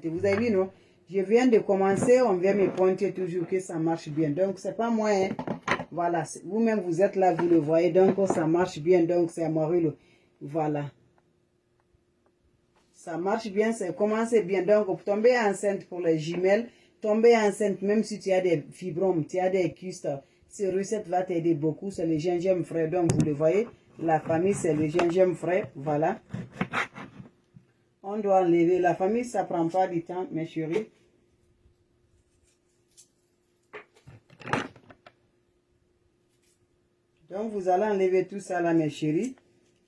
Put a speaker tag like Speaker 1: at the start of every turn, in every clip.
Speaker 1: Vous avez vu, non? Je viens de commencer, on vient me pointer toujours que ça marche bien. Donc, c'est pas moi, hein. Voilà, vous-même, vous êtes là, vous le voyez. Donc, ça marche bien. Donc, c'est Marie. Voilà. Ça marche bien, c'est commencé bien. Donc, tomber enceinte pour les jumelles, tomber enceinte, même si tu as des fibromes, tu as des kystes, cette recette va t'aider beaucoup. C'est le gingembre frais. Donc, vous le voyez, la famille, c'est le gingembre frais. Voilà. On doit enlever. La famille, ça prend pas du temps, mes chéris. Donc, vous allez enlever tout ça là, mes chéris.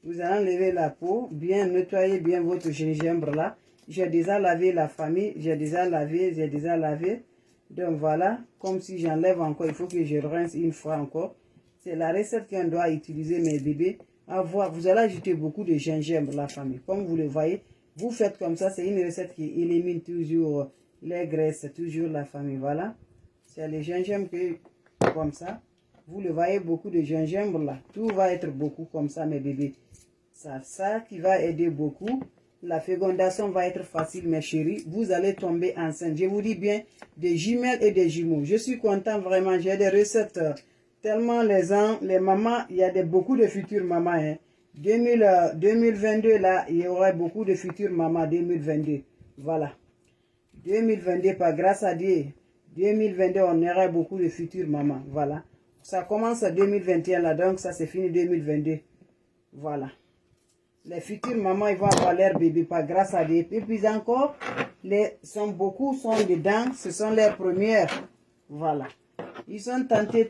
Speaker 1: Vous allez enlever la peau, bien nettoyer bien votre gingembre là. J'ai déjà lavé la famille, j'ai déjà lavé. Donc voilà, comme si j'enlève encore, il faut que je rince une fois encore. C'est la recette qu'on doit utiliser, mes bébés. Vous allez ajouter beaucoup de gingembre, la famille. Comme vous le voyez, vous faites comme ça, c'est une recette qui élimine toujours les graisses, toujours la famille. Voilà, c'est le gingembre que, comme ça. Vous le voyez, beaucoup de gingembre là. Tout va être beaucoup comme ça, mes bébés. Ça qui va aider beaucoup. La fécondation va être facile, mes chéris. Vous allez tomber enceinte. Je vous dis bien, des jumelles et des jumeaux. Je suis content vraiment. J'ai des recettes. Tellement les mamans, il y a beaucoup de futures mamans. Hein. 2022, là, il y aura beaucoup de futures mamans. 2022. Voilà. 2022, par grâce à Dieu. 2022, on aura beaucoup de futures mamans. Voilà. Ça commence en 2021 là, donc ça c'est fini 2022. Voilà. Les futures mamans, ils vont avoir leur bébé par grâce à Dieu. Et puis encore, beaucoup sont dedans, ce sont leurs premières. Voilà. Ils sont tentés,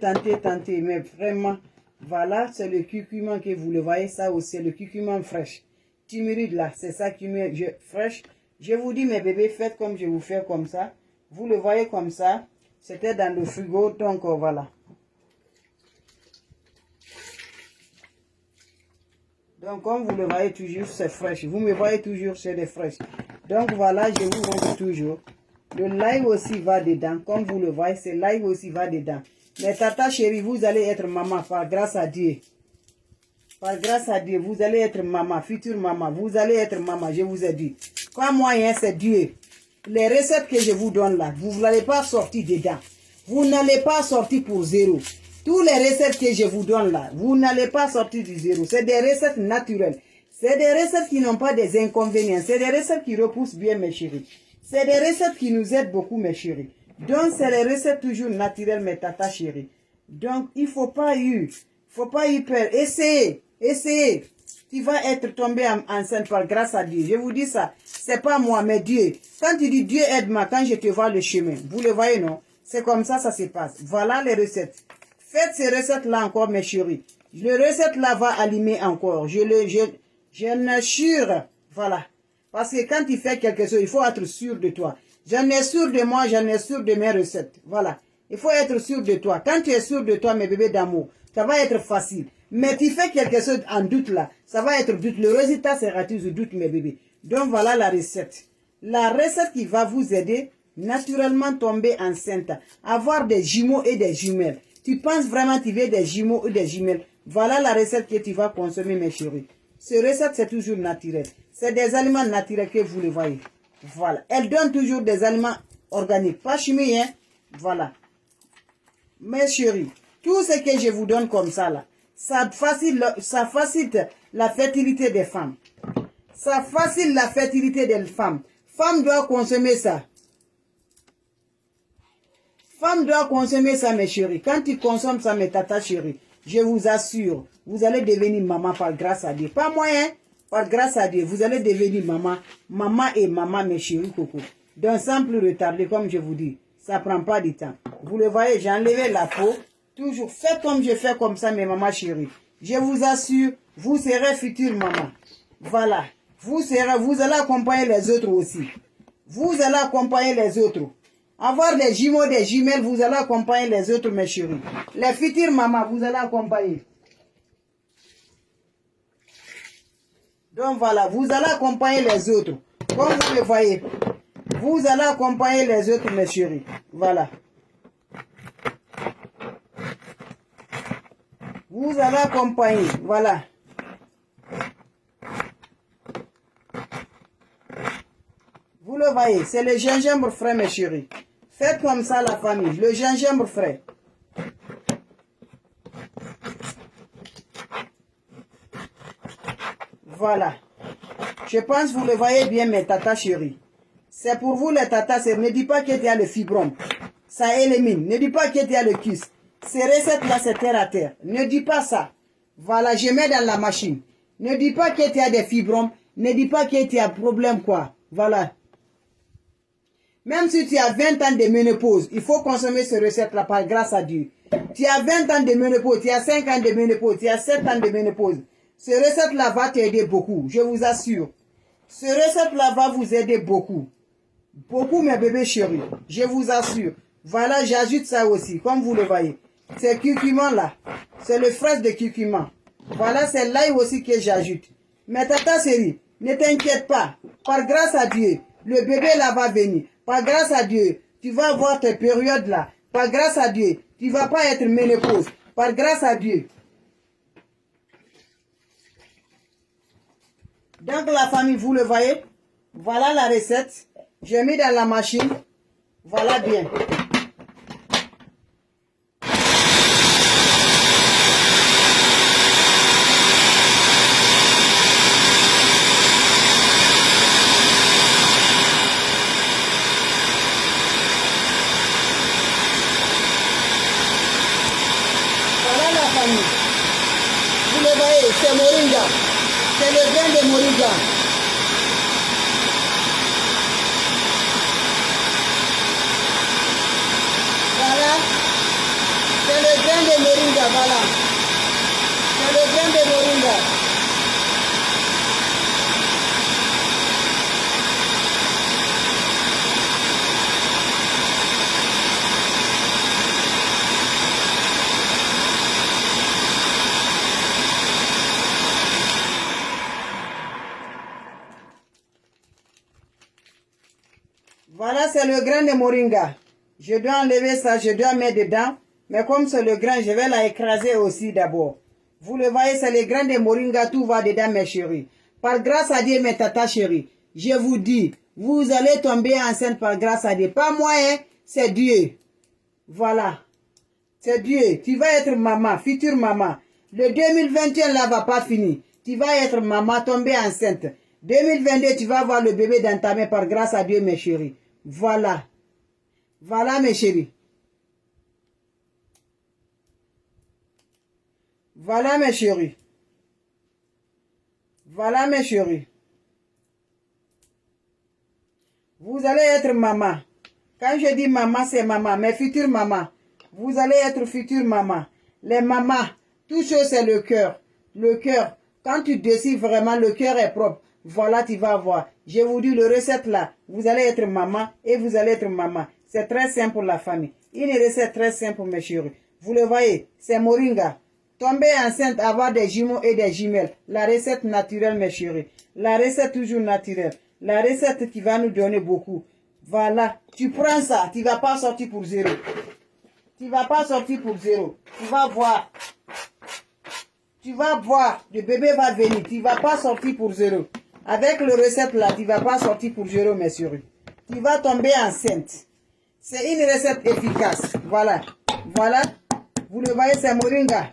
Speaker 1: mais vraiment, voilà, c'est le curcuma que vous le voyez, ça aussi, le curcuma fraîche. Turmeric là, c'est ça qui me fraîche. Je vous dis, mes bébés, faites comme je vous fais comme ça. Vous le voyez comme ça. C'était dans le frigo, donc voilà. Donc, comme vous le voyez toujours, c'est fraîche. Vous me voyez toujours, c'est des fraîches. Donc, voilà, je vous montre toujours. Le live aussi va dedans. Comme vous le voyez, c'est live aussi va dedans. Mais tata chérie, vous allez être maman par grâce à Dieu. Par grâce à Dieu, vous allez être maman, future maman. Vous allez être maman, je vous ai dit. Quoi moyen, c'est Dieu. Les recettes que je vous donne là, vous n'allez pas sortir dedans. Vous n'allez pas sortir pour zéro. Toutes les recettes que je vous donne là, vous n'allez pas sortir du zéro. C'est des recettes naturelles. C'est des recettes qui n'ont pas des inconvénients. C'est des recettes qui repoussent bien, mes chéris. C'est des recettes qui nous aident beaucoup, mes chéris. Donc, c'est les recettes toujours naturelles, mes tata chéris. Donc, il ne faut pas y peur. Essayez, essayez. Tu vas être tombé enceinte par grâce à Dieu. Je vous dis ça. C'est pas moi, mais Dieu. Quand tu dis Dieu aide-moi, quand je te vois le chemin. Vous le voyez, non? C'est comme ça se passe. Voilà les recettes. Faites ces recettes-là encore, mes chéris. Les recettes-là va allumer encore. Je l'assure. Voilà. Parce que quand tu fais quelque chose, il faut être sûr de toi. J'en ai sûr de moi, j'en ai sûr de mes recettes. Voilà. Il faut être sûr de toi. Quand tu es sûr de toi, mes bébés d'amour, ça va être facile. Mais tu fais quelque chose en doute là, ça va être doute. Le résultat sera toujours doute, mes bébés. Donc voilà la recette. La recette qui va vous aider, naturellement tomber enceinte, avoir des jumeaux et des jumelles. Tu penses vraiment que tu veux des jumeaux ou des jumelles. Voilà la recette que tu vas consommer, mes chéris. Cette recette, c'est toujours naturel. C'est des aliments naturels que vous le voyez. Voilà. Elle donne toujours des aliments organiques. Pas chimiques, hein. Voilà. Mes chéris, tout ce que je vous donne comme ça, là, ça facilite la fertilité des femmes. Ça facilite la fertilité des femmes. Femme doit consommer ça. Femme doit consommer ça, mes chéris. Quand tu consommes ça, mes tata chéris, je vous assure, vous allez devenir maman par grâce à Dieu. Pas moi, hein? Par grâce à Dieu, vous allez devenir maman. Maman et maman, mes chéris coco. Donc, sans plus retarder, comme je vous dis, ça ne prend pas du temps. Vous le voyez, j'ai enlevé la peau. Toujours, faites comme je fais comme ça, mes mamans chéries. Je vous assure, vous serez future maman. Voilà. Vous allez accompagner les autres aussi. Vous allez accompagner les autres. Avoir des jumeaux, des jumelles, vous allez accompagner les autres, mes chéris. Les futures mamans, vous allez accompagner. Donc voilà, vous allez accompagner les autres. Comme vous le voyez. Vous allez accompagner les autres, mes chéris. Voilà. Vous allez accompagner. Voilà. Vous le le voyez, c'est le gingembre frais, mes chéris. Faites comme ça, la famille. Le gingembre frais. Voilà. Je pense que vous le voyez bien, mes tatas chéris. C'est pour vous, les tatas. Ne dis pas qu'il y a le fibrome. Ça élimine. Ne dis pas qu'il y a le kyste. Ces recettes-là, c'est terre à terre. Ne dis pas ça. Voilà, je mets dans la machine. Ne dis pas qu'il y a des fibromes. Ne dis pas qu'il y a problème, quoi. Voilà. Même si tu as 20 ans de ménopause, il faut consommer ces recettes-là par grâce à Dieu. Tu as 20 ans de ménopause, tu as 5 ans de ménopause, tu as 7 ans de ménopause. Ces recettes-là vont t'aider beaucoup, je vous assure. Ces recettes-là vont vous aider beaucoup. Beaucoup, mes bébés chéris, je vous assure. Voilà, j'ajoute ça aussi, comme vous le voyez. C'est curcuma-là, c'est le fraise de curcuma. Voilà, c'est l'ail aussi que j'ajoute. Mais tata chérie, ne t'inquiète pas. Par grâce à Dieu, le bébé là va venir. Par grâce à Dieu, tu vas avoir tes périodes là. Par grâce à Dieu, tu ne vas pas être ménopause. Par grâce à Dieu. Donc la famille, vous le voyez. Voilà la recette. J'ai mis dans la machine. Voilà bien. Vous le voyez, c'est moringa. C'est le grain de moringa. Voilà. C'est le grain de moringa, voilà. C'est le grain de moringa. Voilà, c'est le grain de moringa. Je dois enlever ça, je dois mettre dedans. Mais comme c'est le grain, je vais la écraser aussi d'abord. Vous le voyez, c'est le grain de moringa, tout va dedans, mes chéris. Par grâce à Dieu, mes tatas chéris, je vous dis, vous allez tomber enceinte par grâce à Dieu. Pas moi, hein, c'est Dieu. Voilà. C'est Dieu. Tu vas être maman, future maman. Le 2021 là va pas finir. Tu vas être maman, tomber enceinte. 2022, tu vas avoir le bébé dans ta main par grâce à Dieu, mes chéris. Voilà. Voilà, mes chéris. Voilà, mes chéris. Voilà, mes chéris. Vous allez être maman. Quand je dis maman, c'est maman. Mais future maman. Vous allez être future maman. Les mamans, tout chose, c'est le cœur. Le cœur. Quand tu décides vraiment, le cœur est propre. Voilà, tu vas voir. Je vous dis, le recette là, vous allez être maman et vous allez être maman. C'est très simple pour la famille. Une recette très simple, mes chéris. Vous le voyez, c'est moringa. Tomber enceinte, avoir des jumeaux et des jumelles. La recette naturelle, mes chéris. La recette toujours naturelle. La recette qui va nous donner beaucoup. Voilà. Tu prends ça, tu ne vas pas sortir pour zéro. Tu ne vas pas sortir pour zéro. Tu vas voir. Tu vas voir. Le bébé va venir. Tu ne vas pas sortir pour zéro. Avec le recette là, tu ne vas pas sortir pour zéro, mes chéris. Tu vas tomber enceinte. C'est une recette efficace. Voilà. Voilà. Vous le voyez, c'est moringa.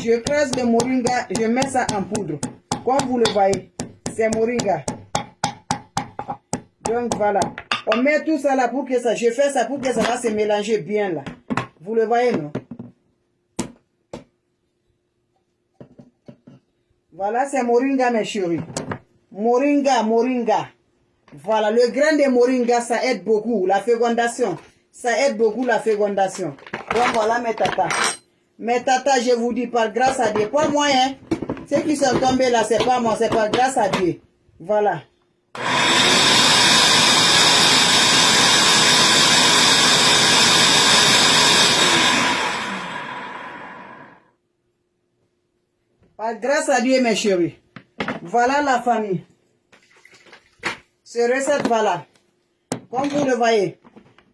Speaker 1: Je crase le moringa, je mets ça en poudre. Comme vous le voyez, c'est moringa. Donc voilà. On met tout ça là pour que ça... Je fais ça pour que ça va se mélanger bien là. Vous le voyez, non? Voilà, c'est moringa, mes chéris. Moringa, moringa. Voilà, le grain de moringa, ça aide beaucoup la fécondation. Ça aide beaucoup la fécondation. Donc voilà mes tatas. Mes tatas, je vous dis, par grâce à Dieu. Pas moi, hein. Ceux qui sont tombés là, c'est pas moi, c'est par grâce à Dieu. Voilà. Par grâce à Dieu, mes chéris. Voilà la famille. Cette recette, voilà. Comme vous le voyez,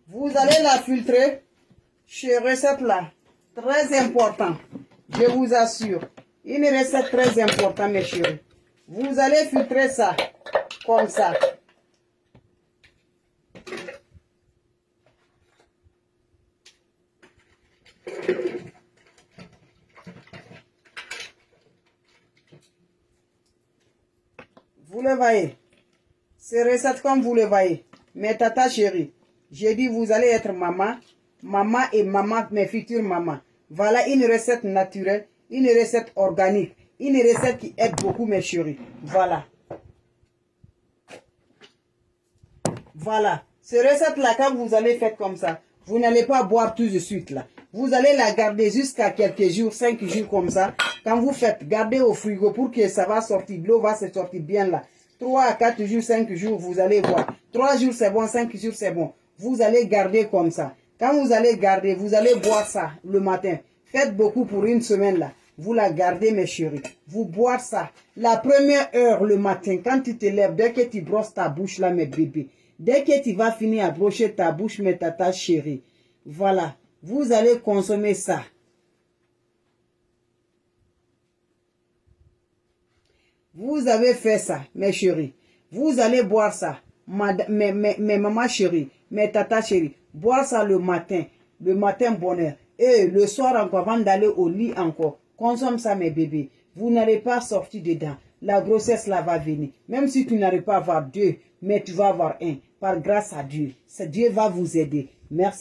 Speaker 1: vous allez la filtrer. Cette recette là, très important. Je vous assure. Une recette très importante, mes chéris. Vous allez filtrer ça, comme ça. Prévoyez. Ces recettes comme vous le voyez. Mes tatas chéries. J'ai dit vous allez être maman. Maman et maman, mes futures mamans. Voilà une recette naturelle. Une recette organique. Une recette qui aide beaucoup mes chéris. Voilà. Voilà. Cette recette-là, quand vous allez faire comme ça, vous n'allez pas boire tout de suite là. Vous allez la garder jusqu'à quelques jours, 5 jours comme ça. Quand vous faites, gardez au frigo pour que ça va sortir. L'eau va se sortir bien là. 3 à 4 jours, 5 jours, vous allez voir. 3 jours c'est bon, 5 jours c'est bon. Vous allez garder comme ça. Quand vous allez garder, vous allez boire ça le matin. Faites beaucoup pour une semaine là. Vous la gardez mes chéris. Vous boire ça. La première heure le matin, quand tu te lèves, dès que tu brosses ta bouche là mes bébés. Dès que tu vas finir à brocher ta bouche mes tatas chéris. Voilà. Vous allez consommer ça. Vous avez fait ça, mes chéris. Vous allez boire ça. Mes mamans chéries, mes tatas chéries. Boire ça le matin bonheur. Et le soir encore, avant d'aller au lit encore. Consomme ça, mes bébés. Vous n'allez pas sortir dedans. La grossesse là va venir. Même si tu n'arrives pas à avoir 2, mais tu vas avoir 1. Par grâce à Dieu. Dieu va vous aider. Merci.